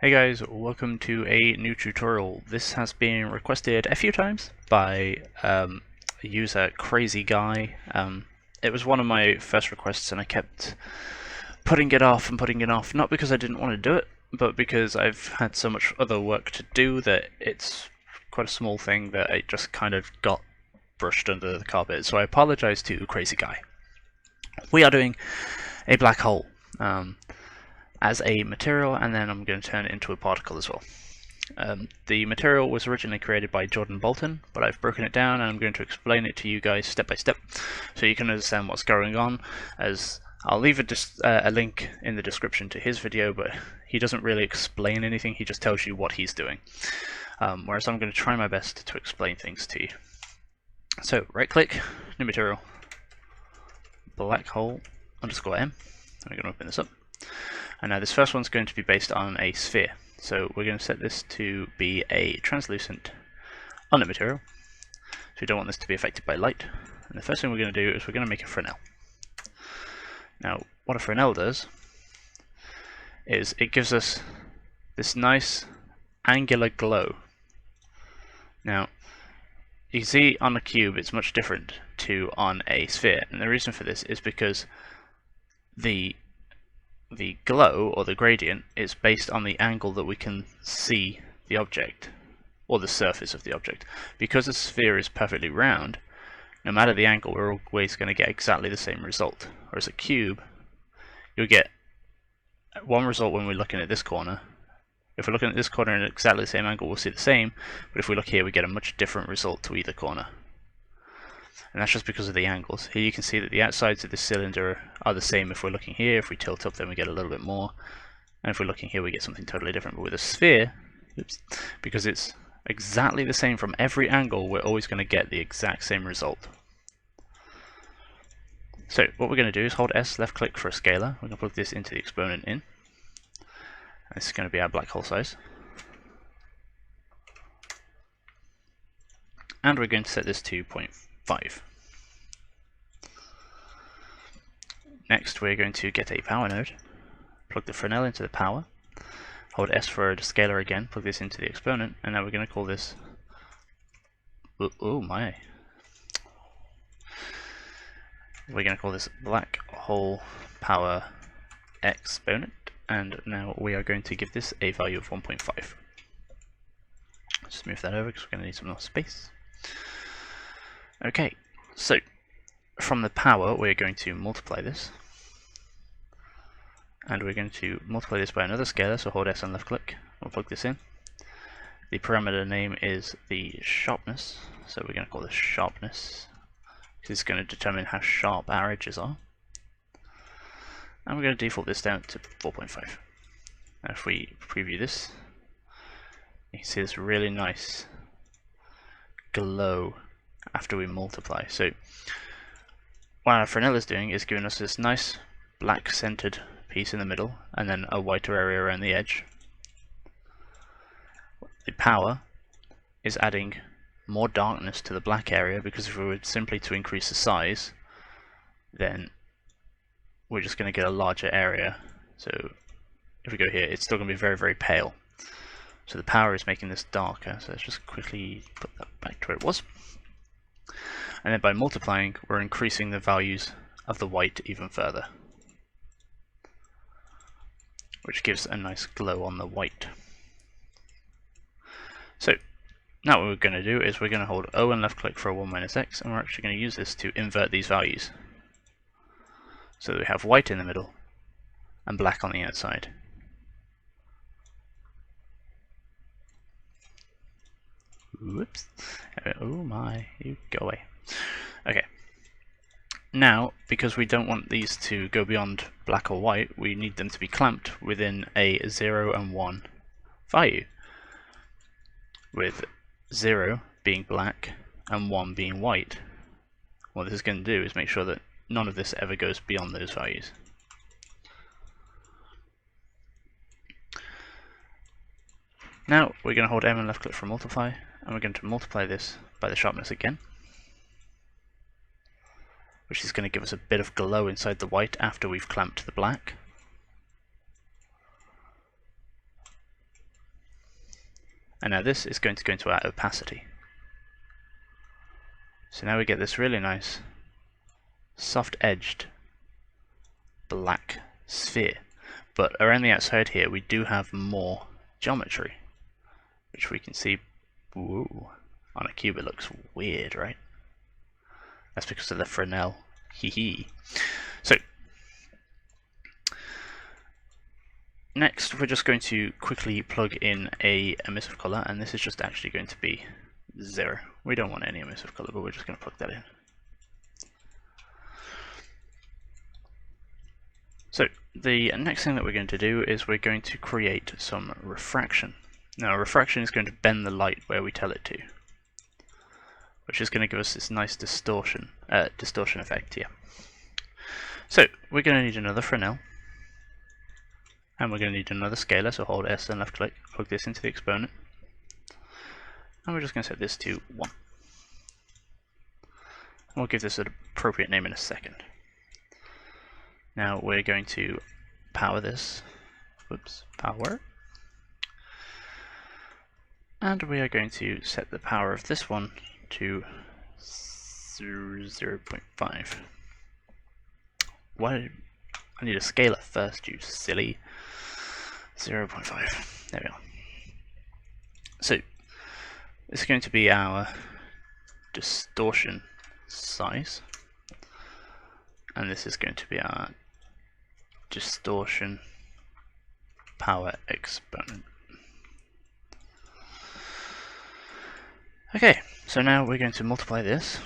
Hey guys, welcome to a new tutorial. This has been requested a few times by a user, Crazy Guy. It was one of my first requests and I kept putting it off and putting it off, not because I didn't want to do it, but because I've had so much other work to do that it's quite a small thing that it just kind of got brushed under the carpet. So I apologize to Crazy Guy. We are doing a black hole. As a material, and then I'm going to turn it into a particle as well. The material was originally created by Jordan Bolton, but I've broken it down and I'm going to explain it to you guys step by step so you can understand what's going on. As I'll leave a link in the description to his video, but he doesn't really explain anything, he just tells you what he's doing. Whereas I'm going to try my best to explain things to you. So right click, new material, black hole _ M. I'm going to open this up. And now this first one's going to be based on a sphere. So we're going to set this to be a translucent unlit material. So we don't want this to be affected by light. And the first thing we're going to do is we're going to make a Fresnel. Now what a Fresnel does is it gives us this nice angular glow. Now you can see on a cube it's much different to on a sphere, and the reason for this is because the glow, or the gradient, is based on the angle that we can see the object, or the surface of the object. Because the sphere is perfectly round, no matter the angle, we're always going to get exactly the same result. Whereas a cube, you'll get one result when we're looking at this corner. If we're looking at this corner at exactly the same angle, we'll see the same, but if we look here, we get a much different result to either corner. And that's just because of the angles. Here you can see that the outsides of this cylinder are the same if we're looking here. If we tilt up, then we get a little bit more. And if we're looking here, we get something totally different. But with a sphere, because it's exactly the same from every angle, we're always going to get the exact same result. So what we're going to do is hold S, left click for a scalar. We're going to plug this into the exponent in. And this is going to be our black hole size. And we're going to set this to 0.5. Next we're going to get a power node, plug the Fresnel into the power, hold S for a scalar again, plug this into the exponent, and now we're going to call this, we're going to call this black hole power exponent, and now we are going to give this a value of 1.5. Just move that over because we're going to need some more space. Okay, so from the power we're going to multiply this, and we're going to multiply this by another scalar, so hold S and left click, we'll plug this in. The parameter name is the sharpness, so we're going to call this sharpness, because it's going to determine how sharp our edges are. And we're going to default this down to 4.5. Now if we preview this, you can see this really nice glow after we multiply. So what our Fresnel is doing is giving us this nice black centered piece in the middle and then a whiter area around the edge. The power is adding more darkness to the black area, because if we were simply to increase the size, then we're just going to get a larger area. So if we go here, it's still going to be very, very pale. So the power is making this darker, so let's just quickly put that back to where it was. And then by multiplying, we're increasing the values of the white even further, which gives a nice glow on the white. So now what we're going to do is we're going to hold O and left click for a 1 minus x, and we're actually going to use this to invert these values. So that we have white in the middle and black on the outside. Whoops. Oh my, you go away. Okay. Now, because we don't want these to go beyond black or white, we need them to be clamped within a 0 and 1 value, with 0 being black and 1 being white. What this is going to do is make sure that none of this ever goes beyond those values. Now we're going to hold M and left click for multiply, and we're going to multiply this by the sharpness again, which is going to give us a bit of glow inside the white after we've clamped the black. And now this is going to go into our opacity. So now we get this really nice soft-edged black sphere. But around the outside here we do have more geometry, which we can see. Whoa, on a cube it looks weird, right? That's because of the Fresnel. Hee. So next we're just going to quickly plug in a emissive color, and this is just actually going to be 0. We don't want any emissive color, but we're just going to plug that in. So the next thing that we're going to do is we're going to create some refraction. Now refraction is going to bend the light where we tell it to, which is going to give us this nice distortion effect here. So we're going to need another Fresnel, and we're going to need another scalar, so hold S and left click, plug this into the exponent, and we're just going to set this to 1. And we'll give this an appropriate name in a second. Now we're going to power this, power, and we are going to set the power of this one to 0.5. Why? I need a scalar first, you silly. 0.5. There we are. So this is going to be our distortion size, and this is going to be our distortion power exponent. Okay, so now we're going to multiply this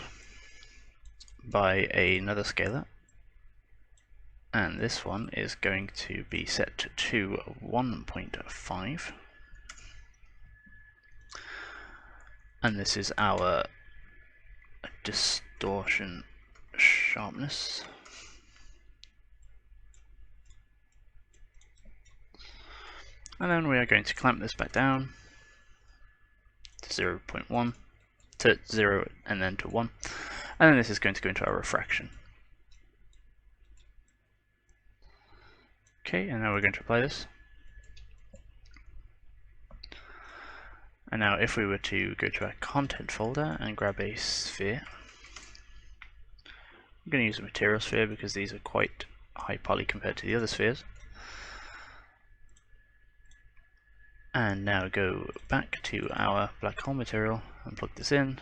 by another scalar, and this one is going to be set to 1.5, and this is our distortion sharpness. And then we are going to clamp this back down to 0.1, to 0 and then to 1, and then this is going to go into our refraction. Okay, and now we're going to apply this. And now if we were to go to our content folder and grab a sphere, I'm going to use a material sphere because these are quite high poly compared to the other spheres. And now go back to our black hole material and plug this in.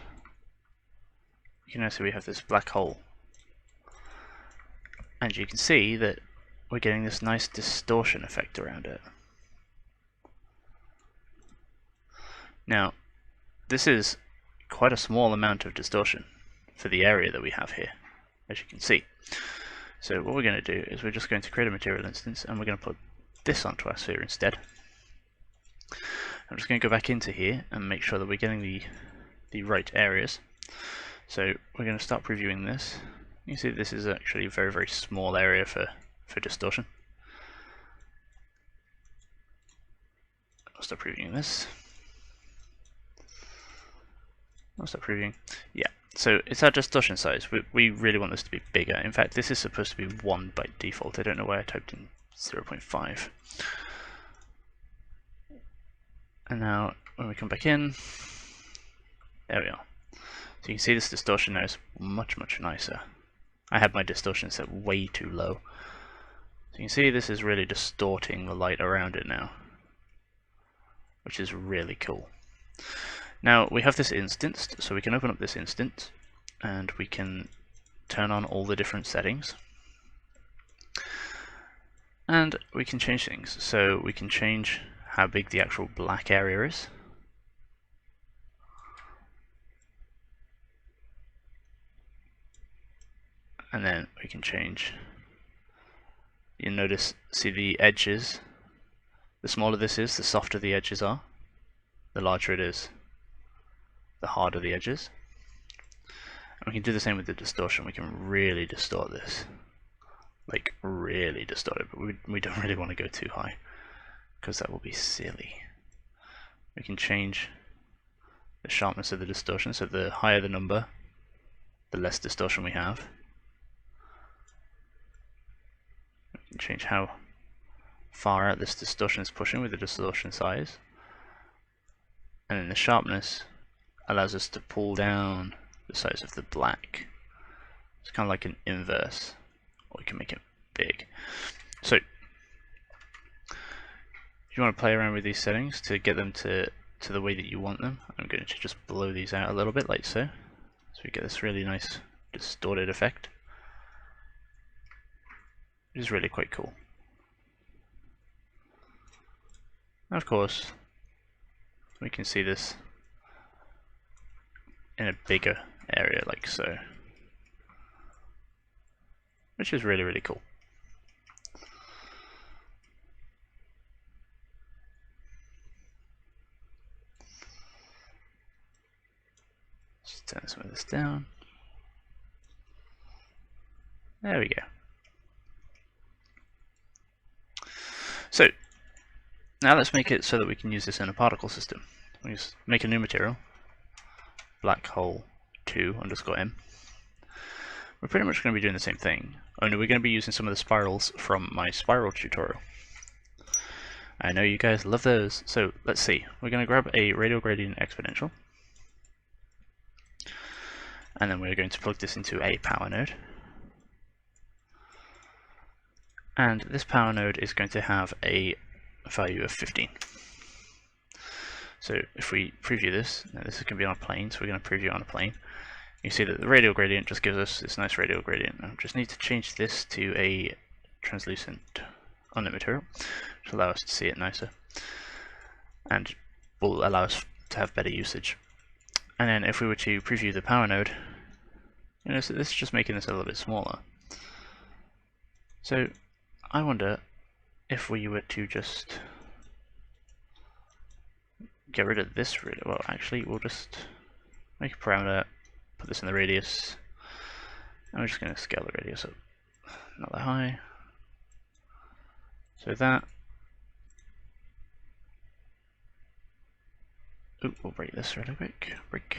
You can now see we have this black hole. And you can see that we're getting this nice distortion effect around it. Now, this is quite a small amount of distortion for the area that we have here, as you can see. So what we're going to do is we're just going to create a material instance, and we're going to put this onto our sphere instead. I'm just going to go back into here and make sure that we're getting the right areas. So we're going to start previewing this. You can see this is actually a very, very small area for distortion. I'll start previewing this. I'll start previewing. Yeah, so it's our distortion size. We really want this to be bigger. In fact, this is supposed to be 1 by default. I don't know why I typed in 0.5. And now when we come back in, there we are. So you can see this distortion now is much, much nicer. I had my distortion set way too low. So you can see this is really distorting the light around it now, which is really cool. Now we have this instanced, so we can open up this instance and we can turn on all the different settings. And we can change things. So we can change how big the actual black area is. And then we can change, you'll notice, see the edges, the smaller this is, the softer the edges are, the larger it is, the harder the edges. And we can do the same with the distortion. We can really distort this, like really distort it, but we don't really want to go too high because that will be silly. We can change the sharpness of the distortion, so the higher the number, the less distortion we have. We can change how far out this distortion is pushing with the distortion size. and then the sharpness allows us to pull down the size of the black. It's kind of like an inverse, or we can make it big. So if you want to play around with these settings to get them to the way that you want them, I'm going to just blow these out a little bit like so. So we get this really nice distorted effect, which is really quite cool. And of course, we can see this in a bigger area like so, which is really, really cool. Just turn some of this down. There we go. So now let's make it so that we can use this in a particle system. We just make a new material, Blackhole 2_m. We're pretty much going to be doing the same thing, only we're going to be using some of the spirals from my spiral tutorial. I know you guys love those, so let's see. We're going to grab a radial gradient exponential, and then we're going to plug this into a power node. And this power node is going to have a value of 15. So if we preview this, now this is going to be on a plane, so we're going to preview on a plane. You see that the radial gradient just gives us this nice radial gradient. I just need to change this to a translucent on the material, which will allow us to see it nicer, and will allow us to have better usage. And then if we were to preview the power node, you know, so this is just making this a little bit smaller. So I wonder if we were to just get rid of this, well actually we'll just make a parameter, put this in the radius, and we're just going to scale the radius up, not that high, so that, ooh, we'll break this really quick, break,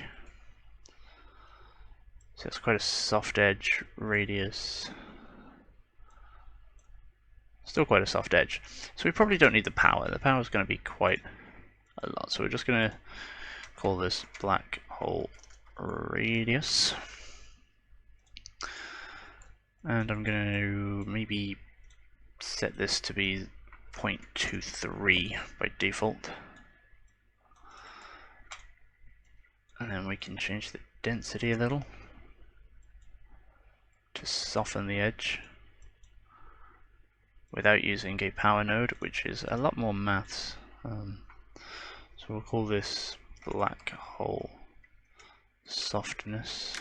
so it's quite a soft edge radius. Still quite a soft edge. So we probably don't need the power. The power is going to be quite a lot. So we're just going to call this black hole radius. And I'm going to maybe set this to be 0.23 by default. And then we can change the density a little to soften the edge, without using a power node, which is a lot more maths. So we'll call this black hole softness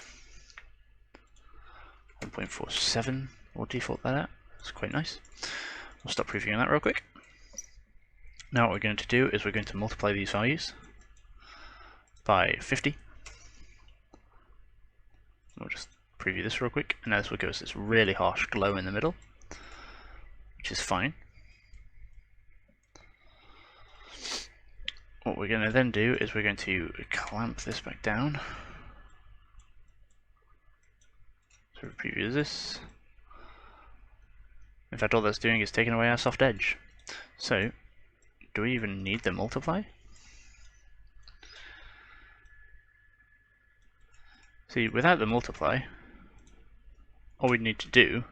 1.47. We'll default that out. It's quite nice. We'll stop previewing that real quick. Now what we're going to do is we're going to multiply these values by 50. We'll just preview this real quick, and now this will give us this really harsh glow in the middle, which is fine. What we're going to then do is we're going to clamp this back down. So we preview this. In fact, all that's doing is taking away our soft edge. So, do we even need the multiply? See, without the multiply, all we need to do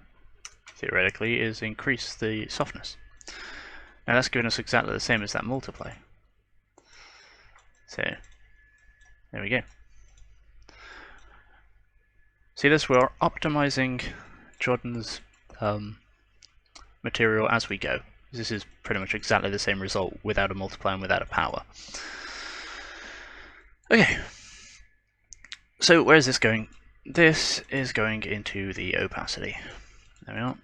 theoretically is increase the softness. Now that's giving us exactly the same as that multiply. So there we go. See this, we're optimizing Jordan's material as we go. This is pretty much exactly the same result without a multiply and without a power. Okay, so where is this going? This is going into the opacity. There we are.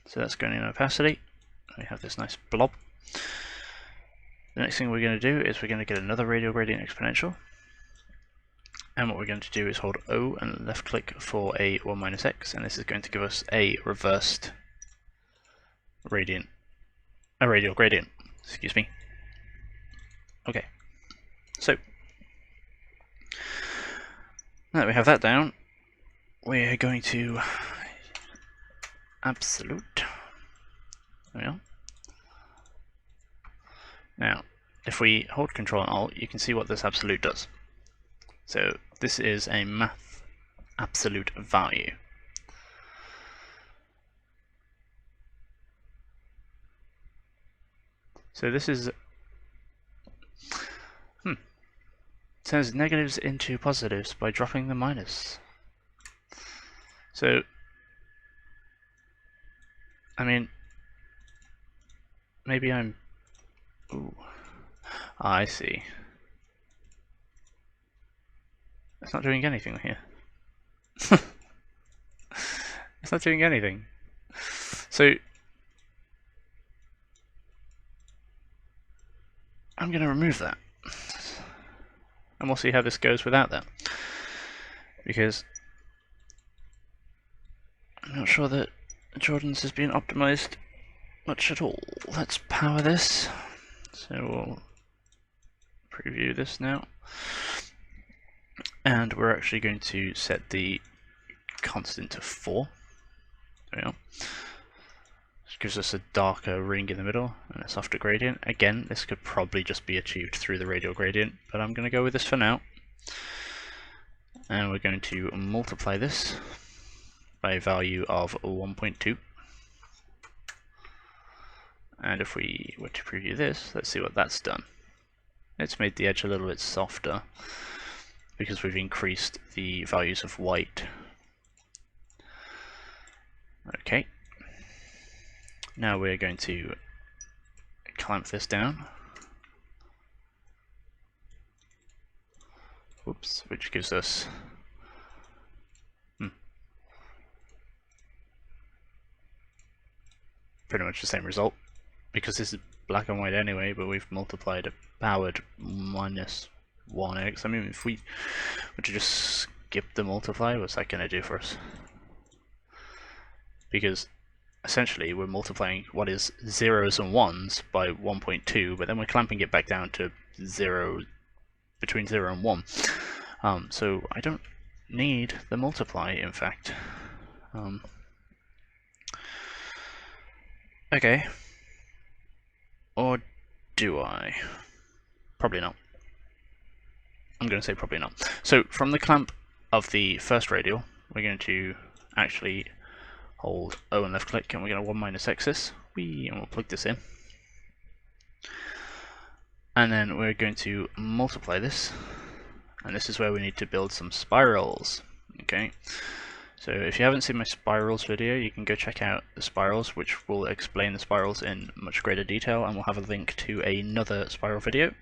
So that's going in opacity. We have this nice blob. The next thing we're going to do is we're going to get another radial gradient exponential. And what we're going to do is hold O and left click for a 1 - x, and this is going to give us a reversed radial gradient, excuse me. Okay, so now that we have that down, we're going to absolute. There we are. Now, if we hold Control and Alt, you can see what this absolute does. So this is a math absolute value. So this is turns negatives into positives by dropping the minus. So I mean, maybe I'm... Ooh. I see. It's not doing anything here. It's not doing anything. So I'm going to remove that. And we'll see how this goes without that. Because I'm not sure that Jordan's has been optimized much at all. Let's power this. So we'll preview this now. And we're actually going to set the constant to 4. There we go. This gives us a darker ring in the middle and a softer gradient. Again, this could probably just be achieved through the radial gradient, but I'm going to go with this for now. And we're going to multiply this by a value of 1.2. And if we were to preview this, let's see what that's done. It's made the edge a little bit softer because we've increased the values of white. Okay. Now we're going to clamp this down. Whoops, which gives us pretty much the same result, because this is black and white anyway, but we've multiplied a powered minus 1x. I mean, if we were to just skip the multiply, what's that going to do for us? Because essentially we're multiplying what is zeros and ones by 1.2, but then we're clamping it back down to 0, between 0 and 1. So I don't need the multiply, in fact. Okay. Or do I? Probably not. I'm going to say probably not. So from the clamp of the first radial, we're going to actually hold O and left click, and we're going to 1 minus x this. And we'll plug this in. And then we're going to multiply this. And this is where we need to build some spirals. Okay. So if you haven't seen my spirals video, you can go check out the spirals, which will explain the spirals in much greater detail, and we'll have a link to another spiral video.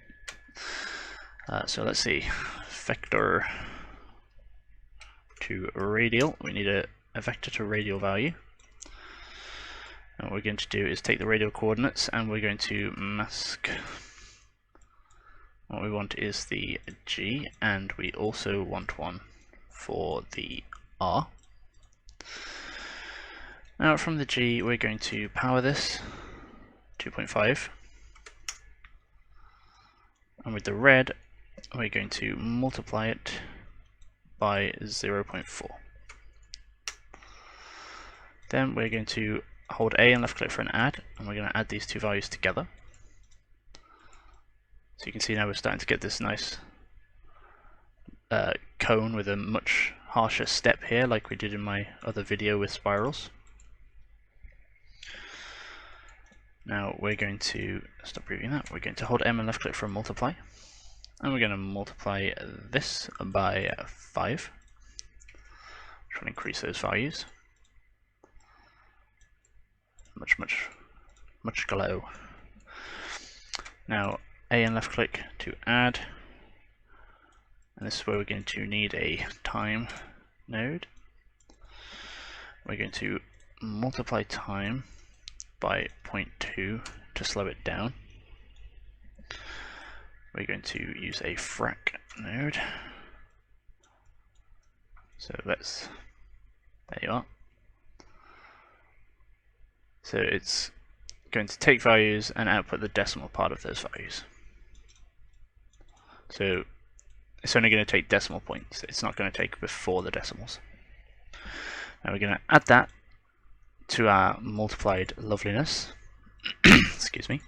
So let's see, vector to radial, we need a vector to radial value. And what we're going to do is take the radial coordinates and we're going to mask. What we want is the G, and we also want one for the R. Now from the G we're going to power this 2.5, and with the red we're going to multiply it by 0.4. Then we're going to hold A and left click for an add, and we're going to add these two values together. So you can see now we're starting to get this nice cone with a much harsher step here, like we did in my other video with spirals. Now we're going to stop previewing that. We're going to hold M and left click for a multiply, and we're going to multiply this by 5, which will increase those values. Much glow. Now A and left click to add, and this is where we're going to need a time node. We're going to multiply time by 0.2 to slow it down. We're going to use a frac node. So there you are. So it's going to take values and output the decimal part of those values. So it's only going to take decimal points. It's not going to take before the decimals. Now we're going to add that to our multiplied loveliness. Excuse me.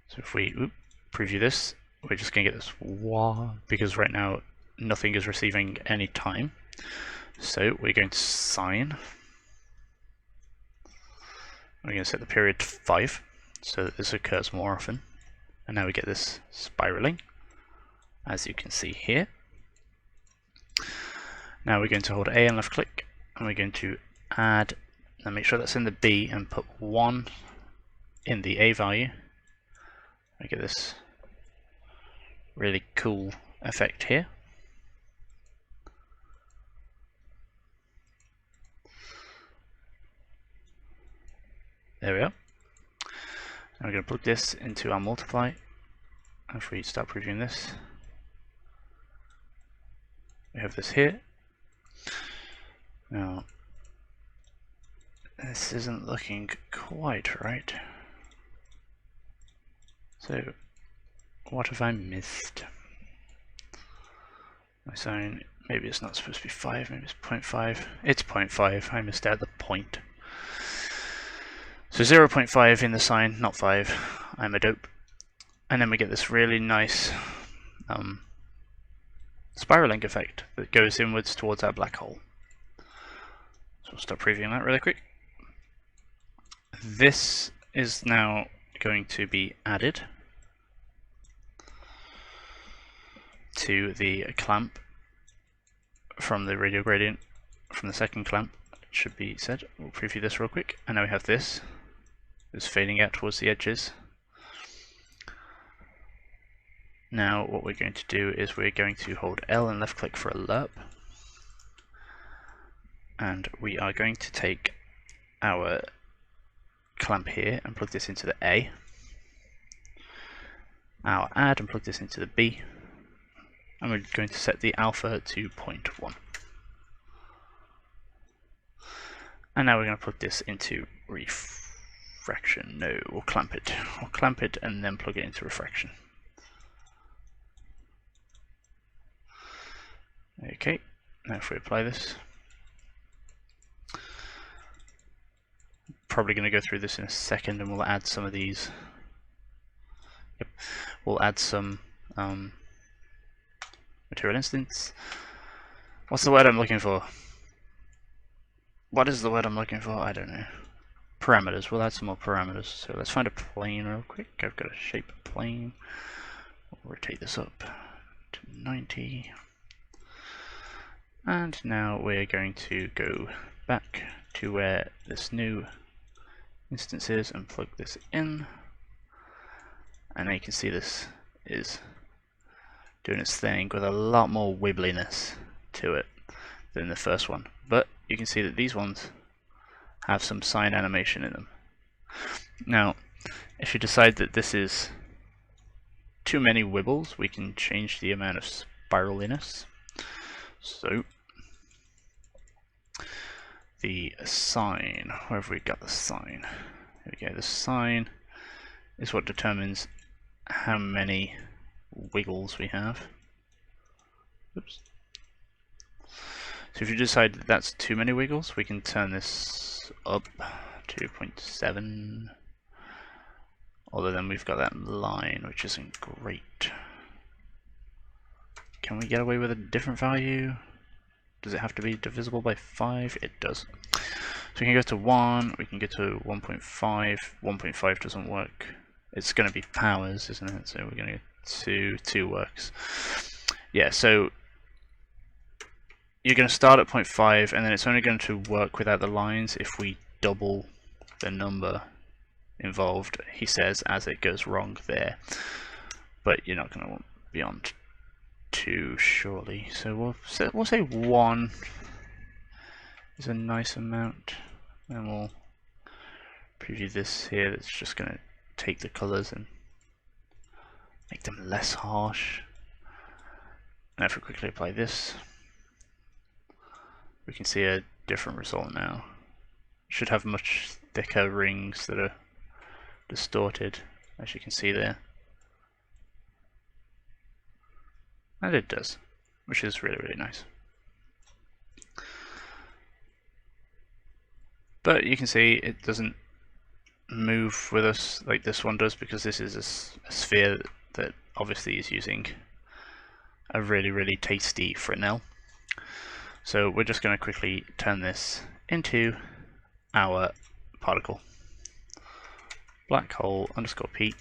So if we preview this, we're just going to get this wah, because right now nothing is receiving any time. So we're going to sine. We're going to set the period to 5 so that this occurs more often. And now we get this spiraling, as you can see here. Now we're going to hold A and left click, and we're going to add, and make sure that's in the B, and put 1 in the A value. We get this really cool effect here. There we are. Now we're going to plug this into our multiply. If we start previewing this, we have this here. Now, this isn't looking quite right. So, what have I missed? My sine, maybe it's not supposed to be 5, maybe it's 0.5. It's 0.5, I missed out the point. So 0.5 in the sine, not 5. I'm a dope. And then we get this really nice spiraling effect that goes inwards towards our black hole. So we'll start previewing that really quick. This is now going to be added to the clamp from the radial gradient from the second clamp. It should be set. We'll preview this real quick, and now we have this. It's fading out towards the edges. Now what we're going to do is we're going to hold L and left click for a lerp, and we are going to take our clamp here and plug this into the A, our add and plug this into the B, and we're going to set the alpha to 0.1. And now we're going to plug this into refraction. No, we'll clamp it. We'll clamp it and then plug it into refraction. Okay, now if we apply this, probably going to go through this in a second, and we'll add some of these. Yep, we'll add some material instance. What's the word I'm looking for? What is the word I'm looking for? I don't know. Parameters. We'll add some more parameters. So let's find a plane real quick. I've got a shape plane. We'll rotate this up to 90. And now we're going to go back to where this new instance is and plug this in. And now you can see this is doing its thing with a lot more wibbliness to it than the first one. But you can see that these ones have some sine animation in them. Now, if you decide that this is too many wibbles, we can change the amount of spiraliness. So, the sine, where have we got the sine? Here we go, the sine is what determines how many wiggles we have. Oops. So if you decide that that's too many wiggles, we can turn this up to 0.7. Although then we've got that line, which isn't great. Can we get away with a different value? Does it have to be divisible by 5? It does. So we can go to 1, we can go to 1.5. 1.5 doesn't work. It's going to be powers, isn't it? So we're going to go to 2 works. Yeah, so you're going to start at 0.5, and then it's only going to work without the lines if we double the number involved, he says, as it goes wrong there. But you're not going to want beyond 2, surely. So we'll say 1 is a nice amount, and we'll preview this here. That's just going to take the colors and make them less harsh. Now if we quickly apply this, we can see a different result now. Should have much thicker rings that are distorted, as you can see there. And it does, which is really, really nice. But you can see it doesn't move with us like this one does, because this is a sphere that obviously is using a really tasty Fresnel. So we're just going to quickly turn this into our particle. Black hole underscore P.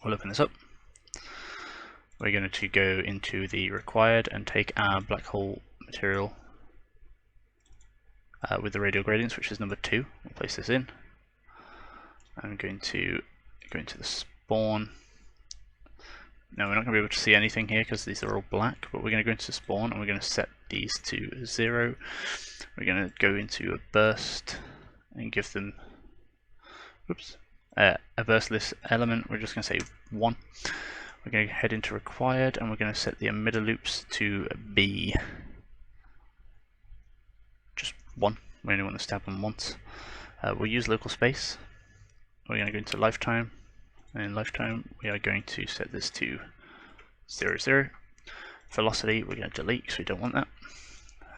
We'll open this up. We're going to go into the required and take our black hole material with the radial gradients, which is number 2. We'll place this in. I'm going to go into the spawn. Now we're not going to be able to see anything here because these are all black, but we're going to go into spawn and we're going to set these to 0. We're going to go into a burst and give them a burstless element. We're just going to say 1. We're going to head into required and we're going to set the emitter loops to B. Just 1. We only want to stab them once. We'll use local space. We're going to go into lifetime, and in lifetime we are going to set this to 0, 0. Velocity we're going to delete because we don't want that.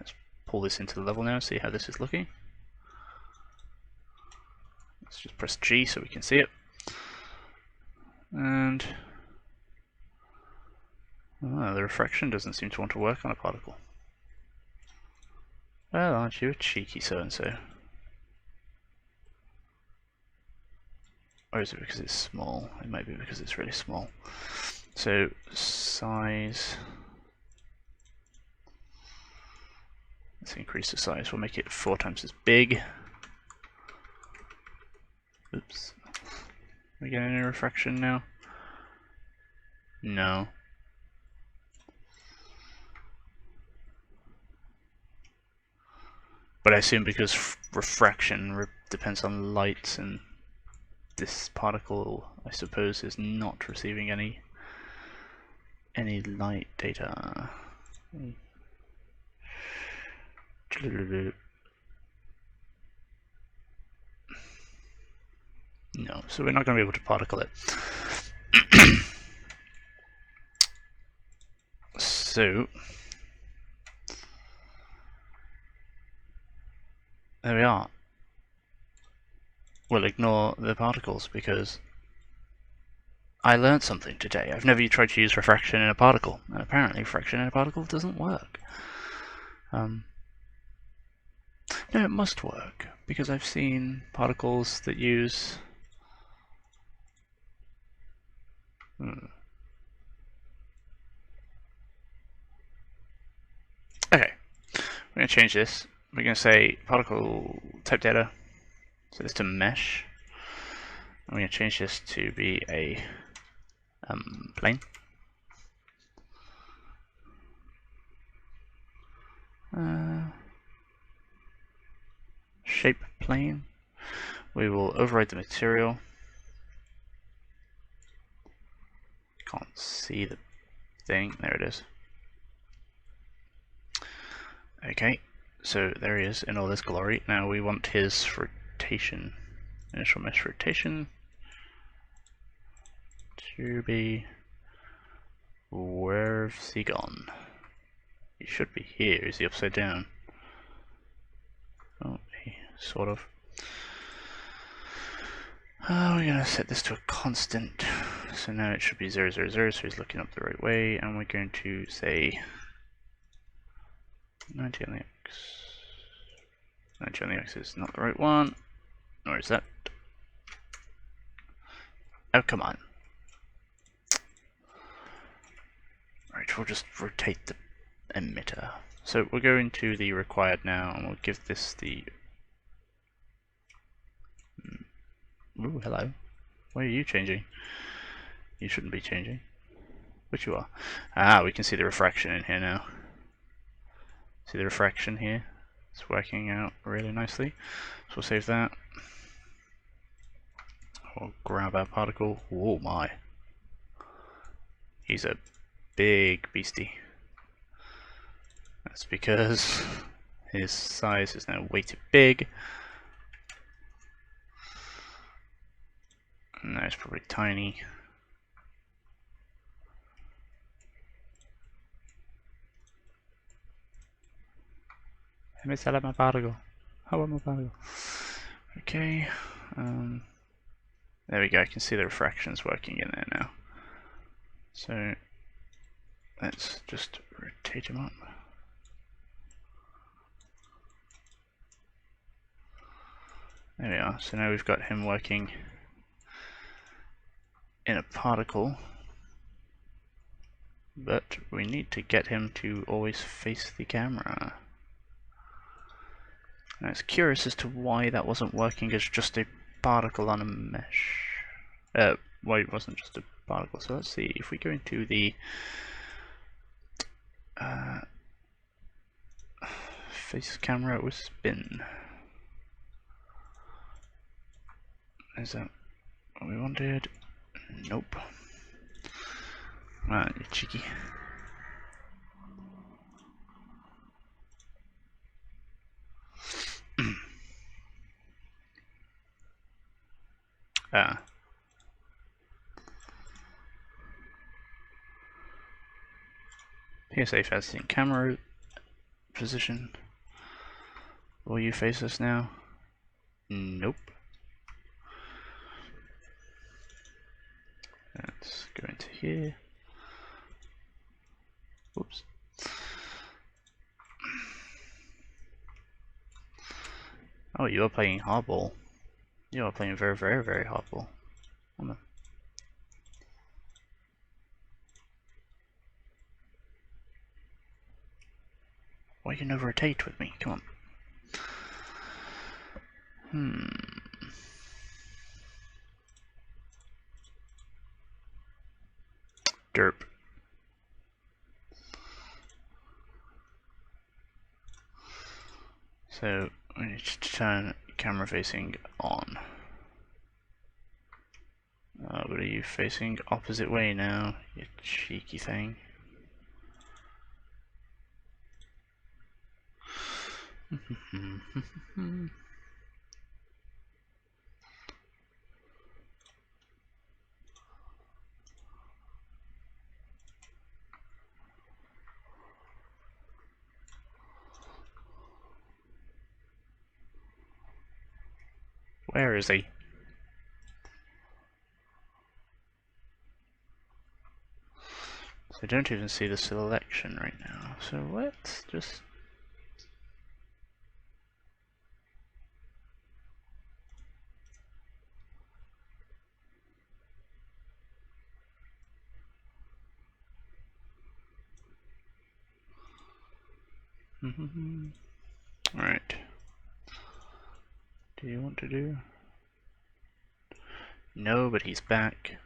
Let's pull this into the level now and see how this is looking. Let's just press G so we can see it. And the refraction doesn't seem to want to work on a particle. Well, aren't you a cheeky so-and-so? Or is it because it's small? It might be because it's really small. So, size. Let's increase the size. We'll make it 4 times as big. Oops. Are we getting any refraction now? No. But I assume because refraction depends on light, and this particle, I suppose, is not receiving any light data. No, so we're not going to be able to particle it. So there we are. We'll ignore the particles because I learned something today. I've never tried to use refraction in a particle, and apparently refraction in a particle doesn't work. No, it must work, because I've seen particles that use... Okay, we're going to change this. We're going to say particle type data, set this to mesh. I'm going to change this to be a plane. Shape plane. We will override the material. Can't see the thing. There it is. Okay, so there he is in all this glory. Now we want his rotation, initial mesh rotation, to be... Where's he gone? He should be here. Is he upside down? Oh, sort of. We're going to set this to a constant. So now it should be 0, 0, 0, so he's looking up the right way, and we're going to say 90 on the x. 90 on the x is not the right one. Nor is that. Oh, come on. Right, we'll just rotate the emitter. So we'll go into the required now, and we'll give this the... Ooh, hello. Why are you changing? You shouldn't be changing. But you are. Ah, we can see the refraction in here now. See the refraction here? It's working out really nicely. So we'll save that. We'll grab our particle. Oh my. He's a big beastie. That's because his size is now way too big. And now it's probably tiny. Let me select my particle. How about my particle? Okay. There we go. I can see the refractions working in there now. So let's just rotate him up. There we are. So now we've got him working in a particle, but we need to get him to always face the camera. And I was curious as to why that wasn't working as just a particle on a mesh. Why it wasn't just a particle. So let's see, if we go into the face camera with spin. Is that what we wanted? Nope. Ah, you cheeky. Ah. PSA facing camera position. Will you face us now? Nope. Let's go into here. Whoops. Oh, you are playing hardball. You are playing very, very, very hardball. Come on. Why you never rotate with me? Come on. Derp. So we need to turn camera facing on. But are you facing opposite way now, you cheeky thing? Where is he? So I don't even see the selection right now. So let's just... Alright. Do you want to do? No, but he's back.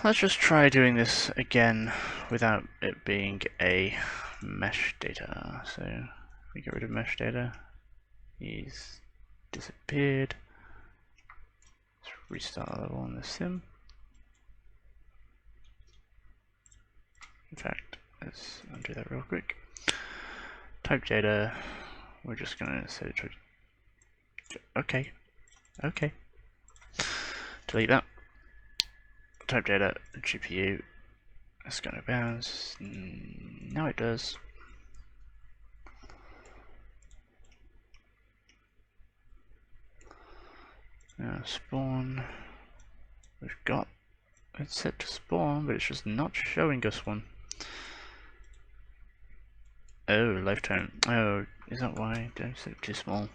Let's just try doing this again without it being a mesh data. So we get rid of mesh data. He's disappeared. Let's restart the level on the sim. In fact, let's undo that real quick. Type data. We're just gonna set it to... Okay. Okay. Delete that. Type data, GPU. It's gonna bounce. Now it does. Now spawn. We've got it set to spawn, but it's just not showing us one. Oh, lifetime. Oh, is that why? Did I set it too small?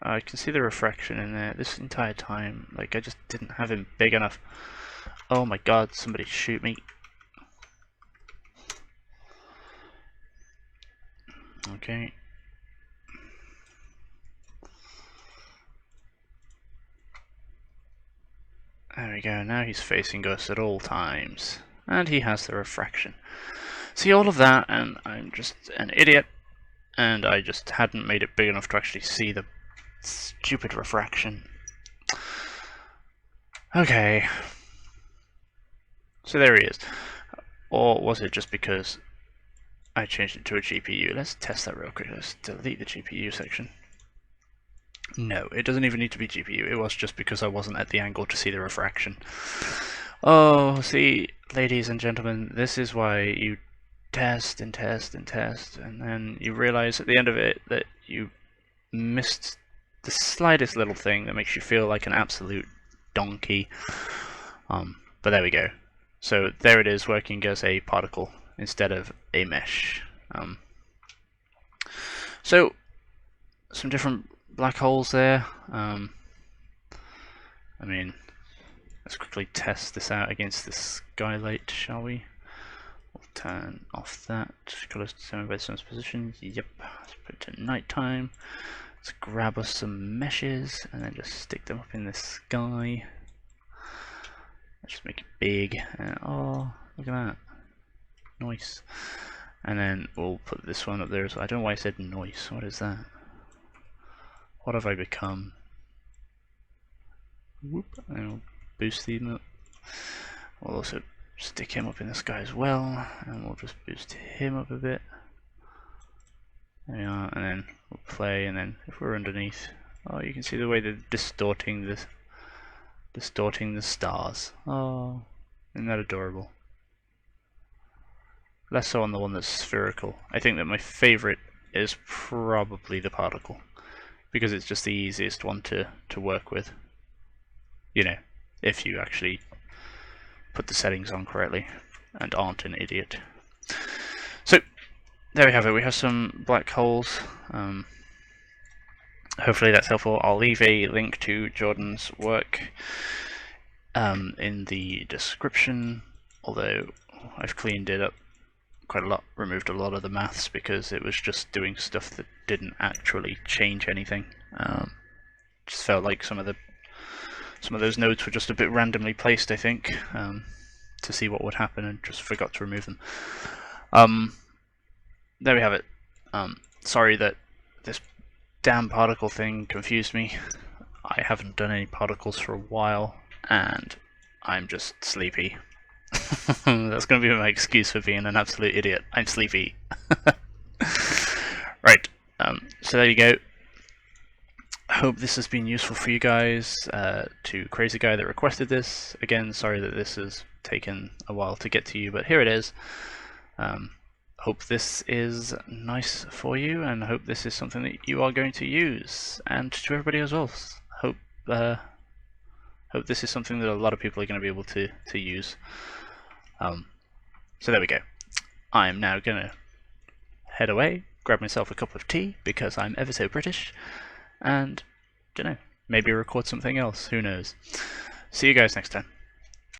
I can see the refraction in there this entire time. Like, I just didn't have him big enough. Oh my god, somebody shoot me. Okay. There we go, now he's facing us at all times. And he has the refraction. See all of that, and I'm just an idiot. And I just hadn't made it big enough to actually see the stupid refraction. Okay. So there he is. Or was it just because I changed it to a GPU? Let's test that real quick. Let's delete the GPU section. No, it doesn't even need to be GPU. It was just because I wasn't at the angle to see the refraction. Oh, see, ladies and gentlemen, this is why you test and test and test, and then you realize at the end of it that you missed the slightest little thing that makes you feel like an absolute donkey. But there we go. So there it is, working as a particle instead of a mesh. So some different black holes there. I mean, let's quickly test this out against the skylight, shall we? We'll turn off that. Colors determined by the sun's position. Yep. Let's put it to nighttime. Let's grab us some meshes and then just stick them up in the sky. Let's just make it big. And, oh, look at that. Nice. And then we'll put this one up there as well. I don't know why I said noise. What is that? What have I become? Whoop. And we'll boost him up. We'll also stick him up in the sky as well. And we'll just boost him up a bit. There we are. And then we'll play. And then if we're underneath, oh, you can see the way they're distorting the stars. Oh, isn't that adorable? Less so on the one that's spherical. I think that my favorite is probably the particle, because it's just the easiest one to work with. You know, if you actually put the settings on correctly and aren't an idiot. So there we have it. We have some black holes. Hopefully that's helpful. I'll leave a link to Jordan's work in the description, although I've cleaned it up quite a lot, removed a lot of the maths because it was just doing stuff that didn't actually change anything. Just felt like some of those nodes were just a bit randomly placed, I think, to see what would happen, and just forgot to remove them. There we have it. Sorry that this damn particle thing confused me. I haven't done any particles for a while, and I'm just sleepy. That's going to be my excuse for being an absolute idiot. I'm sleepy. Right, so there you go. Hope this has been useful for you guys. To Crazy Guy that requested this, again, sorry that this has taken a while to get to you, but here it is. Hope this is nice for you, and hope this is something that you are going to use, and to everybody as well. Hope this is something that a lot of people are going to be able to use. So there we go. I'm now going to head away, grab myself a cup of tea, because I'm ever so British, and, don't know, maybe record something else, who knows. See you guys next time.